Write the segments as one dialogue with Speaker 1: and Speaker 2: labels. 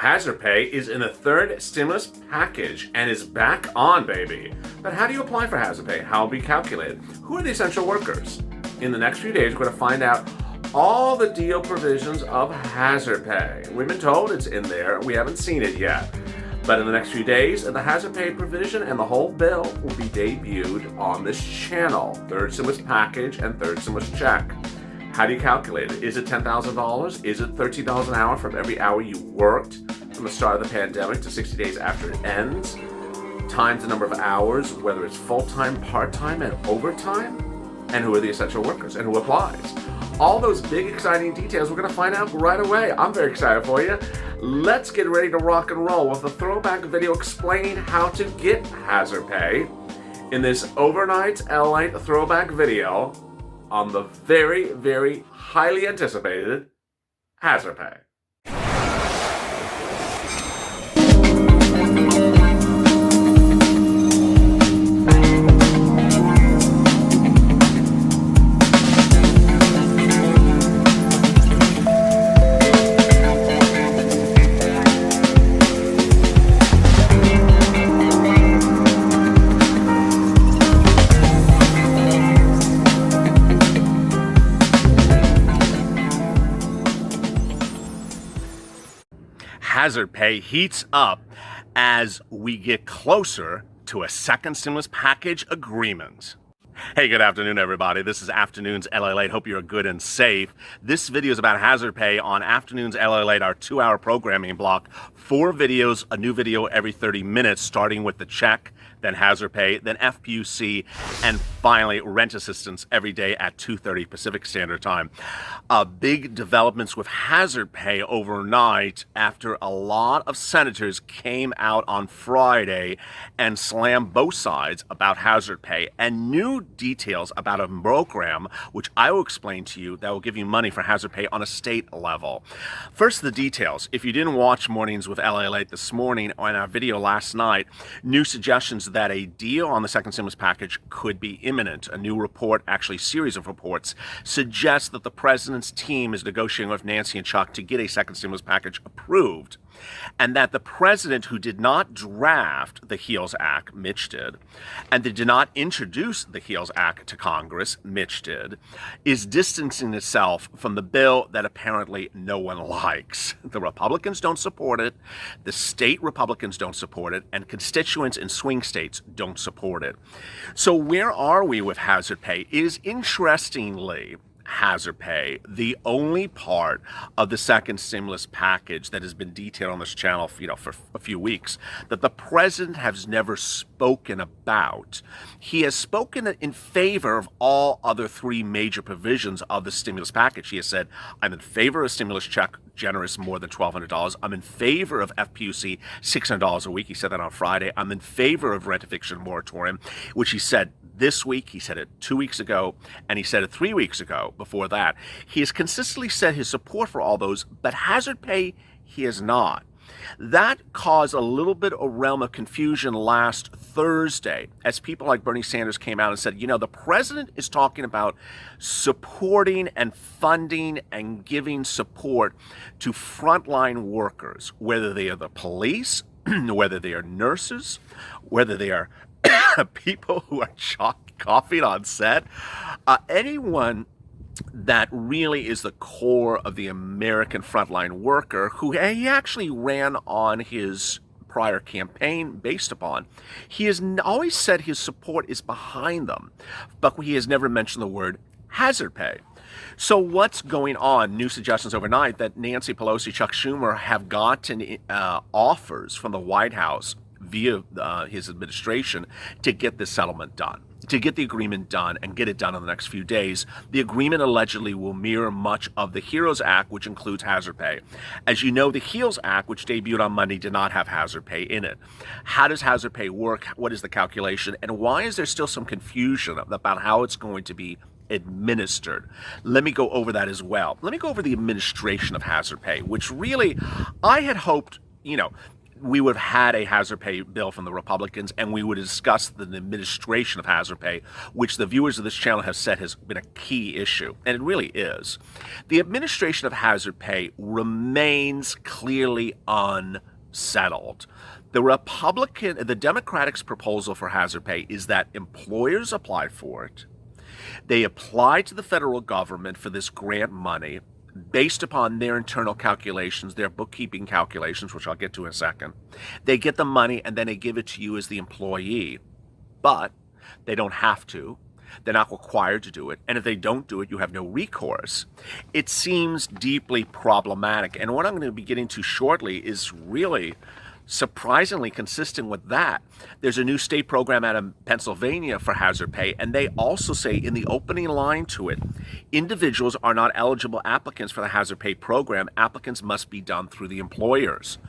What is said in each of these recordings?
Speaker 1: Hazard pay is in the third stimulus package and is back on, baby. But how do you apply for hazard pay? How will it be calculated? Who are the essential workers? In the next few days, we're going to find out all the deal provisions of hazard pay. We've been told it's in there. We haven't seen it yet. But in the next few days, the hazard pay provision and the whole bill will be debuted on this channel. Third stimulus package and third stimulus check. How do you calculate it? Is it $10,000? Is it $13 an hour from every hour you worked from the start of the pandemic to 60 days after it ends? Times the number of hours, whether it's full-time, part-time, and overtime? And who are the essential workers and who applies? All those big, exciting details we're going to find out right away. I'm very excited for you. Let's get ready to rock and roll with a throwback video explaining how to get hazard pay in this overnight LALATE throwback video on the very, very highly anticipated hazard pay. Hazard pay heats up as we get closer to a second stimulus package agreement. Hey, good afternoon, everybody. This is Afternoons LALATE. Hope you're good and safe. This video is about hazard pay on Afternoons LALATE, our 2-hour programming block. 4 videos, a new video every 30 minutes, starting with the check, then hazard pay, then FPUC, and finally rent assistance every day at 2:30 Pacific Standard Time. Big developments with hazard pay overnight after a lot of senators came out on Friday and slammed both sides about hazard pay and new details about a program which I will explain to you that will give you money for hazard pay on a state level. First, the details. If you didn't watch Mornings with LALATE this morning or in our video last night, new suggestions that a deal on the second stimulus package could be imminent. A new report, actually series of reports, suggests that the president's team is negotiating with Nancy and Chuck to get a second stimulus package approved, and that the president, who did not draft the HEALS Act, Mitch did, and that did not introduce the HEALS Act to Congress, Mitch did, is distancing itself from the bill that apparently no one likes. The Republicans don't support it, the state Republicans don't support it, and constituents in swing states don't support it. So where are we with hazard pay? Is interestingly hazard pay the only part of the second stimulus package that has been detailed on this channel for a few weeks that the president has never spoken about. He has spoken in favor of all other 3 major provisions of the stimulus package. He has said, I'm in favor of stimulus check generous more than $1,200. I'm in favor of FPUC $600 a week. He said that on Friday. I'm in favor of rent eviction moratorium, which he said this week. He said it 2 weeks ago, and he said it 3 weeks ago before that. He has consistently said his support for all those, but hazard pay, he has not. That caused a little bit of realm of confusion last Thursday as people like Bernie Sanders came out and said, the president is talking about supporting and funding and giving support to frontline workers, whether they are the police, whether they are nurses, whether they are people who are coughing on set, anyone that really is the core of the American frontline worker who he actually ran on his prior campaign based upon. He has always said his support is behind them, but he has never mentioned the word hazard pay. So what's going on? New suggestions overnight that Nancy Pelosi, Chuck Schumer have gotten offers from the White House via his administration to get this settlement done, to get the agreement done and get it done in the next few days. The agreement allegedly will mirror much of the HEROES Act, which includes hazard pay. As you know, the HEALS Act, which debuted on Monday, did not have hazard pay in it. How does hazard pay work? What is the calculation? And why is there still some confusion about how it's going to be administered? Let me go over that as well. Let me go over the administration of hazard pay, which really I had hoped, we would have had a hazard pay bill from the Republicans, and we would have discussed the administration of hazard pay, which the viewers of this channel have said has been a key issue, and it really is. The administration of hazard pay remains clearly unsettled. The Democratic's proposal for hazard pay is that employers apply for it. They apply to the federal government for this grant money based upon their internal calculations, their bookkeeping calculations, which I'll get to in a second. They get the money and then they give it to you as the employee. But they don't have to. They're not required to do it. And if they don't do it, you have no recourse. It seems deeply problematic. And what I'm going to be getting to shortly is really surprisingly consistent with that. There's a new state program out of Pennsylvania for hazard pay, and they also say in the opening line to it, individuals are not eligible applicants for the hazard pay program. Applicants must be done through the employers.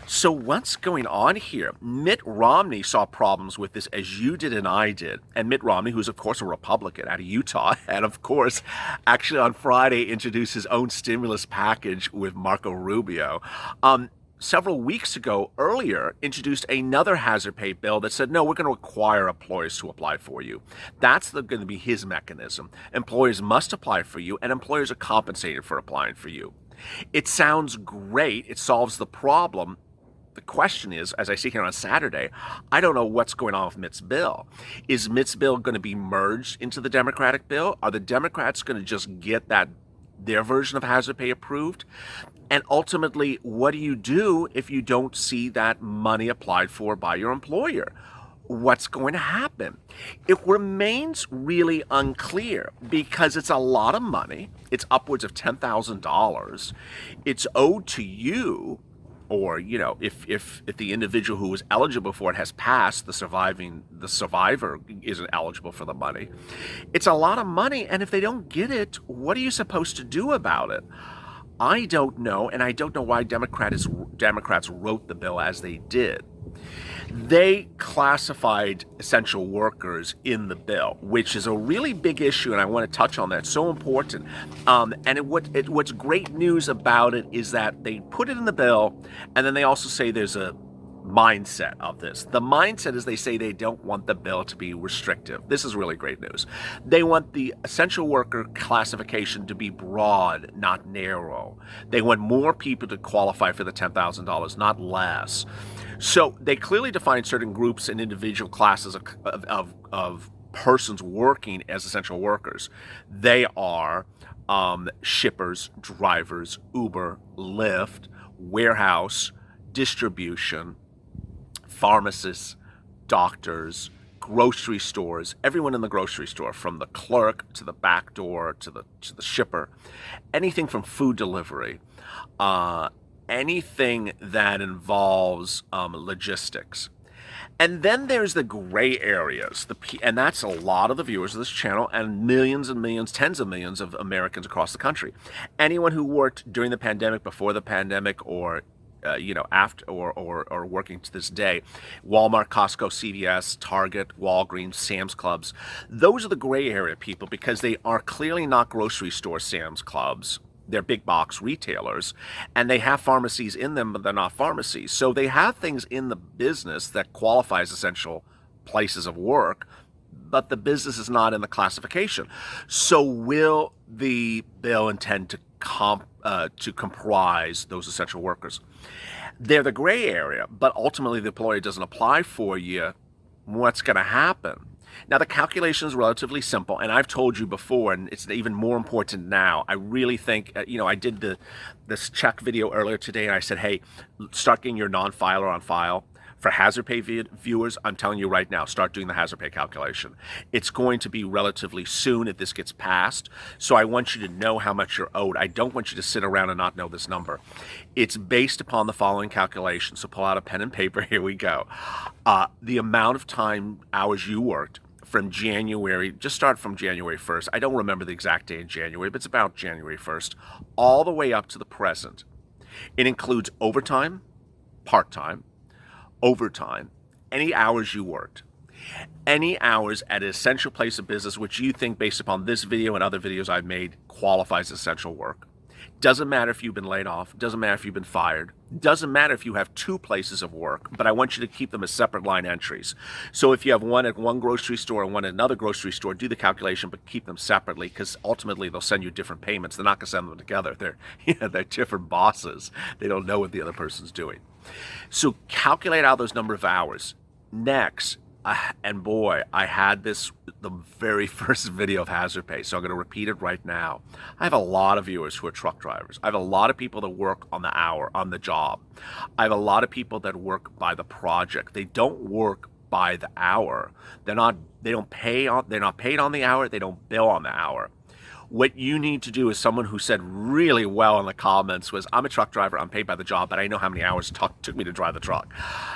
Speaker 1: So what's going on here? Mitt Romney saw problems with this, as you did and I did. And Mitt Romney, who's of course a Republican out of Utah, and of course actually on Friday introduced his own stimulus package with Marco Rubio, several weeks ago, earlier, introduced another hazard pay bill that said, no, we're going to require employers to apply for you. That's going to be his mechanism. Employers must apply for you, and employers are compensated for applying for you. It sounds great. It solves the problem. The question is, as I see here on Saturday, I don't know what's going on with Mitt's bill. Is Mitt's bill going to be merged into the Democratic bill? Are the Democrats going to just get their version of hazard pay approved? And ultimately, what do you do if you don't see that money applied for by your employer? What's going to happen? It remains really unclear because it's a lot of money. It's upwards of $10,000. It's owed to you, or, you know, if the individual who was eligible for it has passed, the survivor isn't eligible for the money. It's a lot of money, and if they don't get it, what are you supposed to do about it? I don't know, and I don't know why Democrats wrote the bill as they did. They classified essential workers in the bill, which is a really big issue, and I want to touch on that. It's so important. What's great news about it is that they put it in the bill, and then they also say there's a mindset of this. The mindset is they say they don't want the bill to be restrictive. This is really great news. They want the essential worker classification to be broad, not narrow. They want more people to qualify for the $10,000, not less. So they clearly define certain groups and individual classes of persons working as essential workers. They are shippers, drivers, Uber, Lyft, warehouse, distribution, pharmacists, doctors, grocery stores, everyone in the grocery store, from the clerk to the back door to the shipper, anything from food delivery, anything that involves logistics. And then there's the gray areas, and that's a lot of the viewers of this channel and millions, tens of millions of Americans across the country. Anyone who worked during the pandemic, before the pandemic, or after or working to this day, Walmart, Costco, CVS, Target, Walgreens, Sam's Clubs. Those are the gray area people because they are clearly not grocery store Sam's Clubs. They're big box retailers, and they have pharmacies in them, but they're not pharmacies. So they have things in the business that qualify as essential places of work, but the business is not in the classification. So will the bill intend to comprise those essential workers? They're the gray area, but ultimately the employer doesn't apply for you. What's going to happen? Now, the calculation is relatively simple, and I've told you before, and it's even more important now. I really think, I did this check video earlier today, and I said, hey, start getting your non-filer on file. For hazard pay viewers, I'm telling you right now, start doing the hazard pay calculation. It's going to be relatively soon if this gets passed, so I want you to know how much you're owed. I don't want you to sit around and not know this number. It's based upon the following calculation, so pull out a pen and paper. Here we go. The amount of hours you worked from January, just start from January 1st. I don't remember the exact day in January, but it's about January 1st, all the way up to the present. It includes overtime, part-time, overtime, any hours you worked, any hours at an essential place of business which you think, based upon this video and other videos I've made, qualifies as essential work. Doesn't matter if you've been laid off, doesn't matter if you've been fired, doesn't matter if you have two places of work, but I want you to keep them as separate line entries. So if you have one at one grocery store and one at another grocery store, do the calculation, but keep them separately, because ultimately they'll send you different payments. They're not going to send them together. They're different bosses. They don't know what the other person's doing. So calculate out those number of hours. Next, and boy, I had the very first video of hazard pay, so I'm going to repeat it right now. I have a lot of viewers who are truck drivers. I have a lot of people that work on the hour, on the job. I have a lot of people that work by the project. They don't work by the hour. They're not paid on the hour. They don't bill on the hour. What you need to do is someone who said really well in the comments was, I'm a truck driver, I'm paid by the job, but I know how many hours it took me to drive the truck.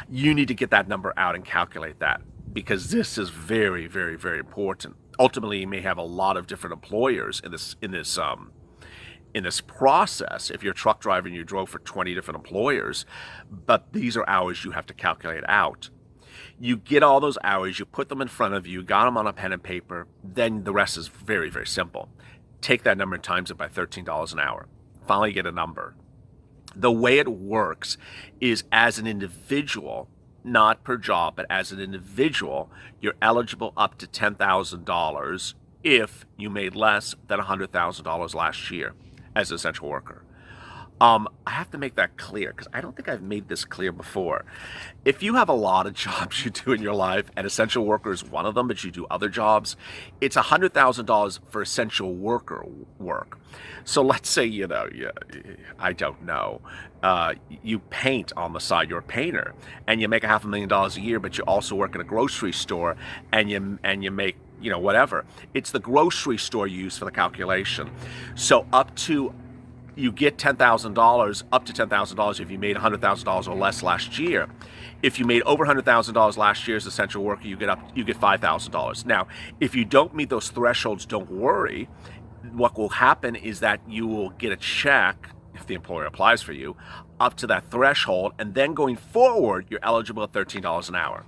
Speaker 1: You need to get that number out and calculate that, because this is very, very, very important. Ultimately, you may have a lot of different employers in this process. If you're a truck driver and you drove for 20 different employers, but these are hours you have to calculate out. You get all those hours, you put them in front of you, got them on a pen and paper, then the rest is very, very simple. Take that number and times it by $13 an hour. Finally get a number. The way it works is as an individual, not per job, but as an individual, you're eligible up to $10,000 if you made less than $100,000 last year as an essential worker. I have to make that clear, because I don't think I've made this clear before. If you have a lot of jobs you do in your life, and essential worker is one of them, but you do other jobs, it's $100,000 for essential worker work. So let's say, I don't know, you paint on the side, you're a painter, and you make $500,000 a year, but you also work at a grocery store, and you make, whatever. It's the grocery store you use for the calculation. So you get $10,000, up to $10,000 if you made $100,000 or less last year. If you made over $100,000 last year as essential worker, you get $5,000. Now, if you don't meet those thresholds, don't worry. What will happen is that you will get a check, if the employer applies for you, up to that threshold, and then going forward, you're eligible at $13 an hour.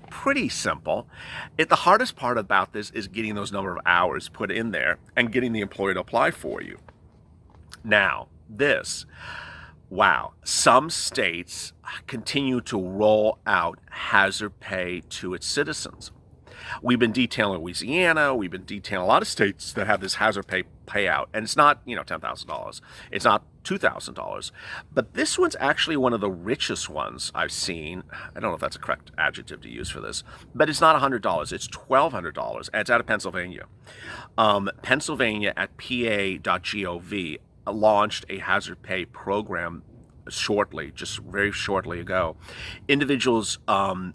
Speaker 1: Pretty simple. The hardest part about this is getting those number of hours put in there and getting the employer to apply for you. Now, some states continue to roll out hazard pay to its citizens. We've been detailing Louisiana, we've been detailing a lot of states that have this hazard pay payout, and it's not, $10,000. It's not $2,000. But this one's actually one of the richest ones I've seen. I don't know if that's a correct adjective to use for this, but it's not $100, it's $1,200, and it's out of Pennsylvania. Pennsylvania at pa.gov launched a hazard pay program very shortly ago. Individuals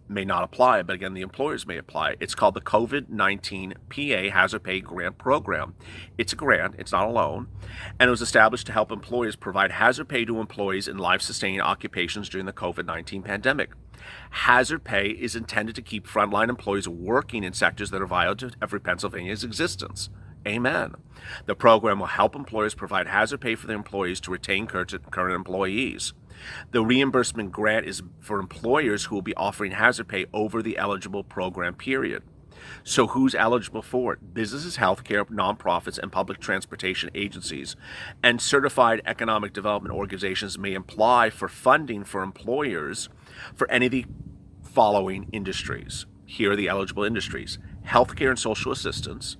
Speaker 1: may not apply, but again, the employers may apply. It's called the COVID-19 PA Hazard Pay Grant Program. It's a grant, it's not a loan, and it was established to help employers provide hazard pay to employees in life-sustaining occupations during the COVID-19 pandemic. Hazard pay is intended to keep frontline employees working in sectors that are vital to every Pennsylvania's existence. Amen. The program will help employers provide hazard pay for their employees to retain current employees. The reimbursement grant is for employers who will be offering hazard pay over the eligible program period. So who's eligible for it? Businesses, healthcare, nonprofits, and public transportation agencies. And certified economic development organizations may apply for funding for employers for any of the following industries. Here are the eligible industries: healthcare and social assistance,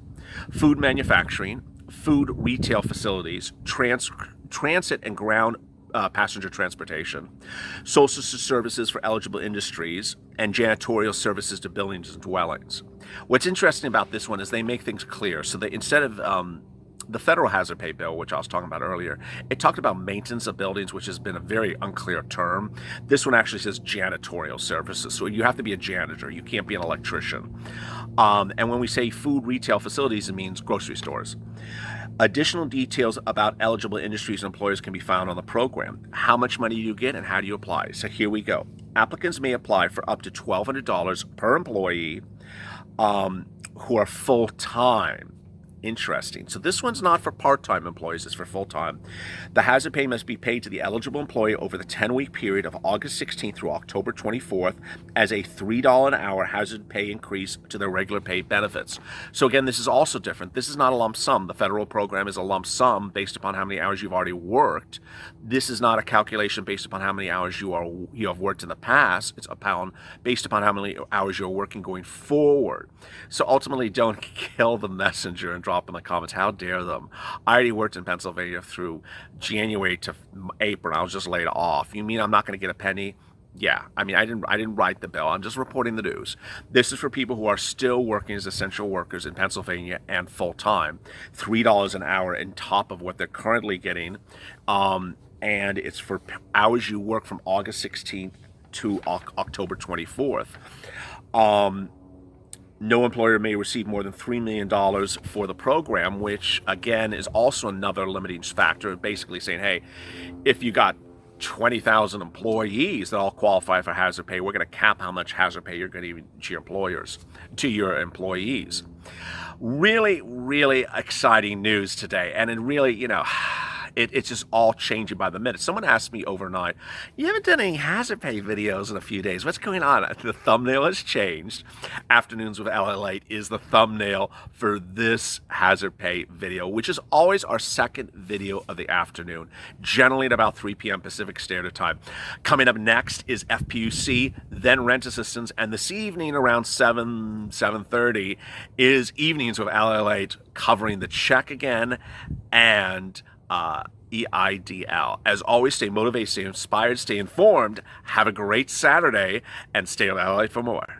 Speaker 1: food manufacturing, food retail facilities, transit and ground passenger transportation, social services for eligible industries, and janitorial services to buildings and dwellings. What's interesting about this one is they make things clear. So that instead of the federal hazard pay bill, which I was talking about earlier, it talked about maintenance of buildings, which has been a very unclear term. This one actually says janitorial services. So you have to be a janitor. You can't be an electrician. And when we say food retail facilities, it means grocery stores. Additional details about eligible industries and employers can be found on the program. How much money do you get and how do you apply? So here we go. Applicants may apply for up to $1,200 per employee who are full-time. interesting. So this one's not for part-time employees, it's for full-time. The hazard pay must be paid to the eligible employee over the 10-week period of August 16th through October 24th as a $3 an hour hazard pay increase to their regular pay benefits. So again, this is also different. This is not a lump sum. The federal program is a lump sum based upon how many hours you've already worked. This is not a calculation based upon how many hours you have worked in the past. It's based upon how many hours you're working going forward. So ultimately, don't kill the messenger and drop in the comments. How dare them? I already worked in Pennsylvania through January to April. I was just laid off. You mean I'm not going to get a penny? Yeah, I mean, I didn't write the bill. I'm just reporting the news. This is for people who are still working as essential workers in Pennsylvania and full-time. $3 an hour on top of what they're currently getting. And it's for hours you work from August 16th to October 24th. No employer may receive more than $3 million for the program, which, again, is also another limiting factor, basically saying, hey, if you got 20,000 employees that all qualify for hazard pay, we're going to cap how much hazard pay you're going to give to your employees. Really, really exciting news today. And it really, it's just all changing by the minute. Someone asked me overnight, you haven't done any hazard pay videos in a few days. What's going on? The thumbnail has changed. Afternoons with LALATE is the thumbnail for this hazard pay video, which is always our second video of the afternoon, generally at about 3 p.m. Pacific Standard Time. Coming up next is FPUC, then rent assistance, and this evening around 7:30 is Evenings with LALATE, covering the check again and EIDL. As always, stay motivated, stay inspired, stay informed. Have a great Saturday, and stay on LALATE for more.